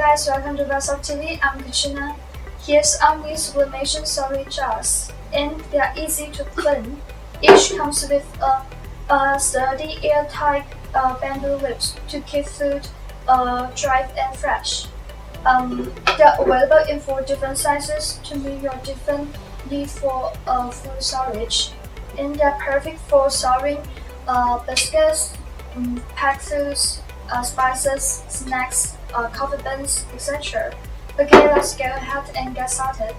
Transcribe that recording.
guys, welcome to Basel TV. I'm Katrina. Here's our new sublimation storage jars, and they are easy to clean. Each comes with a sturdy airtight bamboo lips to keep food dry and fresh. They're available in 4 different sizes to meet your different need for food storage. And they're perfect for storing biscuits, packed foods, spices, snacks, coffee beans, etc. Okay, let's go ahead and get started.